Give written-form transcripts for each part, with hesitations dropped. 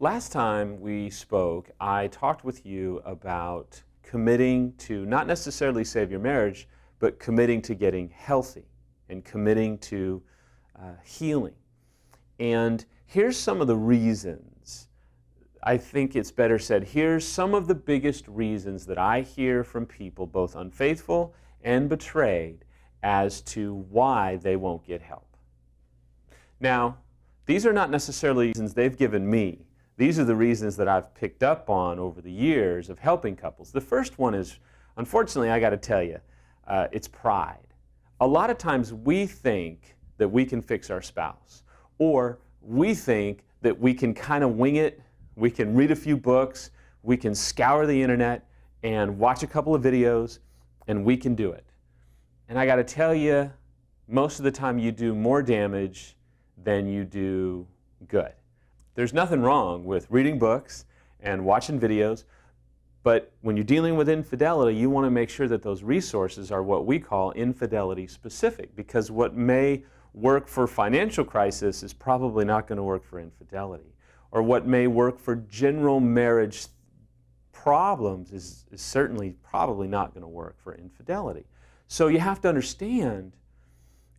Last time we spoke, I talked with you about committing to not necessarily save your marriage, but committing to getting healthy and committing to healing. And here's some of the reasons. I think it's better said, here's some of the biggest reasons that I hear from people, both unfaithful and betrayed, as to why they won't get help. Now, these are not necessarily reasons they've given me. These are the reasons that I've picked up on over the years of helping couples. The first one is, unfortunately, I got to tell you, it's pride. A lot of times we think that we can fix our spouse, or we think that we can kind of wing it, we can read a few books, we can scour the internet and watch a couple of videos, and we can do it. And I got to tell you, most of the time you do more damage than you do good. There's nothing wrong with reading books and watching videos, but when you're dealing with infidelity, you want to make sure that those resources are what we call infidelity specific, because what may work for financial crisis is probably not going to work for infidelity. Or what may work for general marriage problems is certainly probably not going to work for infidelity. So you have to understand,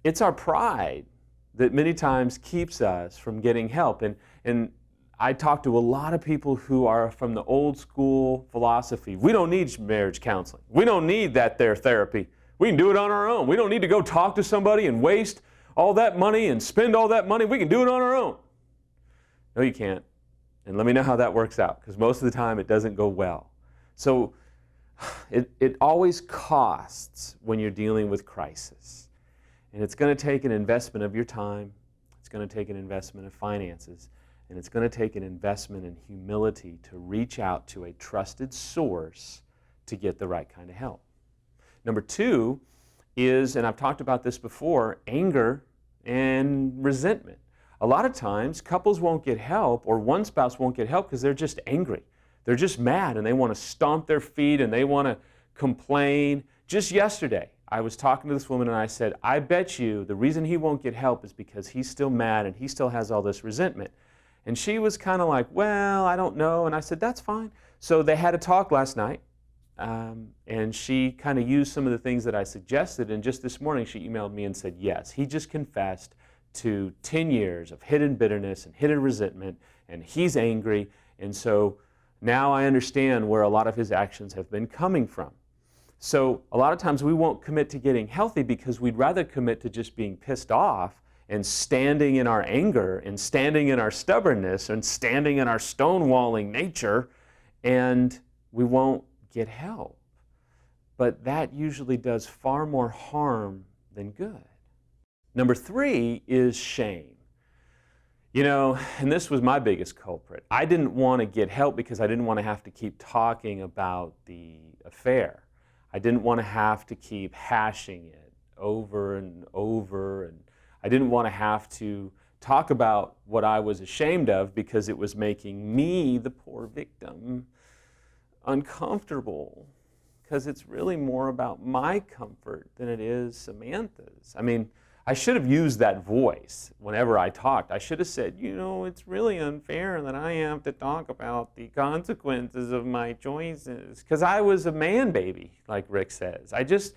it's our pride that many times keeps us from getting help. And I talk to a lot of people who are from the old school philosophy. We don't need marriage counseling. We don't need that there therapy. We can do it on our own. We don't need to go talk to somebody and waste all that money and spend all that money. We can do it on our own. No, you can't. And let me know how that works out, because most of the time it doesn't go well. So it always costs when you're dealing with crisis. And it's going to take an investment of your time, it's going to take an investment of finances, and it's going to take an investment in humility to reach out to a trusted source to get the right kind of help. Number two is, and I've talked about this before, anger and resentment. A lot of times couples won't get help, or one spouse won't get help because they're just angry. They're just mad and they want to stomp their feet and they want to complain. Just yesterday, I was talking to this woman and I said, I bet you the reason he won't get help is because he's still mad and he still has all this resentment. And she was kind of like, well, I don't know. And I said, that's fine. So they had a talk last night, and she kind of used some of the things that I suggested. And just this morning, she emailed me and said, yes, he just confessed to 10 years of hidden bitterness and hidden resentment, and he's angry. And so now I understand where a lot of his actions have been coming from. So a lot of times we won't commit to getting healthy because we'd rather commit to just being pissed off and standing in our anger and standing in our stubbornness and standing in our stonewalling nature, and we won't get help. But that usually does far more harm than good. Number three is shame. You know, and this was my biggest culprit. I didn't want to get help because I didn't want to have to keep talking about the affair. I didn't want to have to keep hashing it over and over, and I didn't want to have to talk about what I was ashamed of because it was making me, the poor victim, uncomfortable, because it's really more about my comfort than it is Samantha's. I mean, I should have used that voice whenever I talked. I should have said, you know, it's really unfair that I have to talk about the consequences of my choices. Because I was a man baby, like Rick says. I just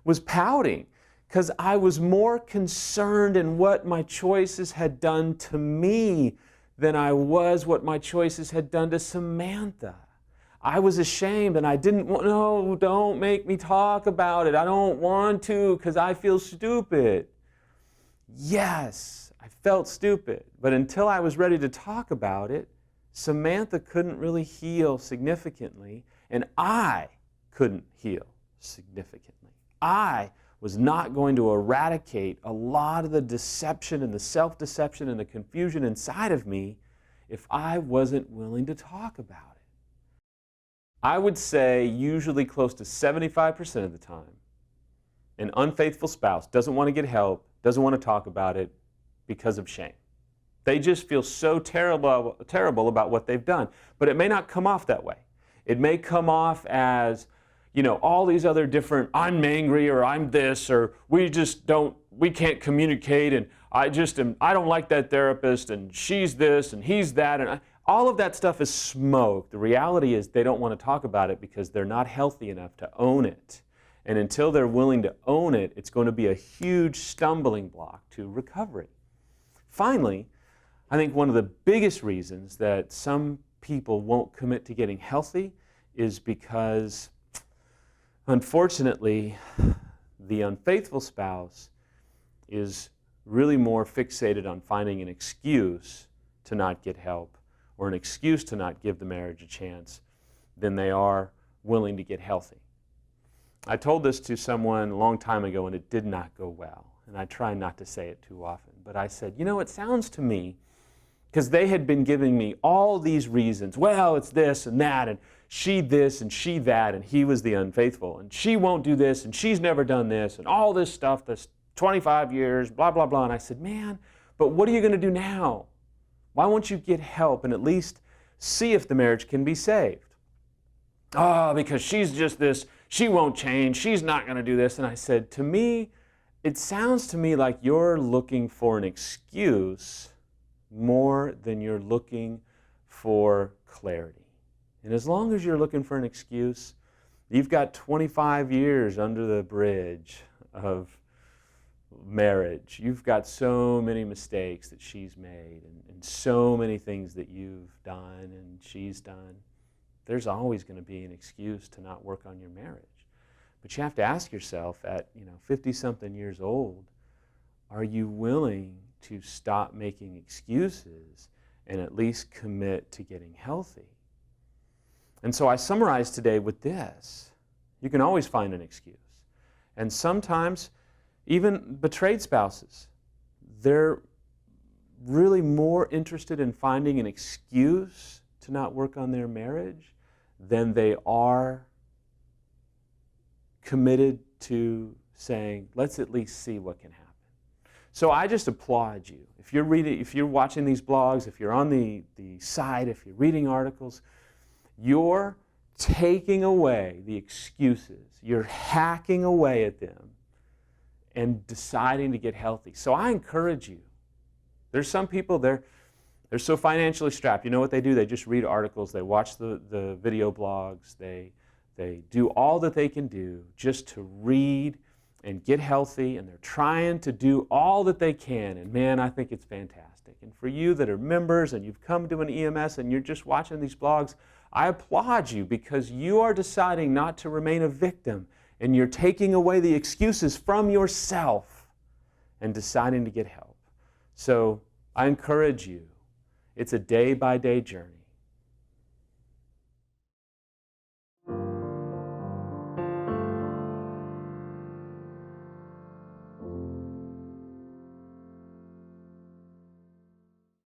was pouting because I was more concerned in what my choices had done to me than I was what my choices had done to Samantha. I was ashamed and I didn't want, no, don't make me talk about it. I don't want to because I feel stupid. Yes, I felt stupid, but until I was ready to talk about it, Samantha couldn't really heal significantly, and I couldn't heal significantly. I was not going to eradicate a lot of the deception and the self-deception and the confusion inside of me if I wasn't willing to talk about it. I would say usually close to 75% of the time, an unfaithful spouse doesn't want to get help, doesn't want to talk about it because of shame. They just feel so terrible about what they've done. But it may not come off that way. It may come off as, you know, all these other different, I'm angry or I'm this or we can't communicate and I don't like that therapist and she's this and he's that. And All of that stuff is smoke. The reality is they don't want to talk about it because they're not healthy enough to own it. And until they're willing to own it, it's going to be a huge stumbling block to recovery. Finally, I think one of the biggest reasons that some people won't commit to getting healthy is because, unfortunately, the unfaithful spouse is really more fixated on finding an excuse to not get help or an excuse to not give the marriage a chance than they are willing to get healthy. I told this to someone a long time ago and it did not go well. And I try not to say it too often. But I said, you know, it sounds to me, because they had been giving me all these reasons. Well, it's this and that, and she this and she that, and he was the unfaithful. And she won't do this, and she's never done this, and all this stuff, this 25 years, blah, blah, blah. And I said, man, but what are you going to do now? Why won't you get help and at least see if the marriage can be saved? Oh, because she's just this, she won't change, she's not going to do this. And I said, to me, it sounds to me like you're looking for an excuse more than you're looking for clarity. And as long as you're looking for an excuse, you've got 25 years under the bridge of marriage. You've got so many mistakes that she's made and so many things that you've done and she's done. There's always going to be an excuse to not work on your marriage. But you have to ask yourself at 50-something years old, are you willing to stop making excuses and at least commit to getting healthy? And so I summarize today with this. You can always find an excuse. And sometimes even betrayed spouses, they're really more interested in finding an excuse to not work on their marriage than they are committed to saying, let's at least see what can happen. So I just applaud you. If you're watching these blogs, if you're on the site, if you're reading articles, you're taking away the excuses. You're hacking away at them and deciding to get healthy. So I encourage you. There's some people, they're so financially strapped. You know what they do? They just read articles, they watch the video blogs, they do all that they can do just to read and get healthy, and they're trying to do all that they can. And man, I think it's fantastic. And for you that are members and you've come to an EMS and you're just watching these blogs, I applaud you because you are deciding not to remain a victim and you're taking away the excuses from yourself and deciding to get help. So I encourage you. It's a day-by-day journey.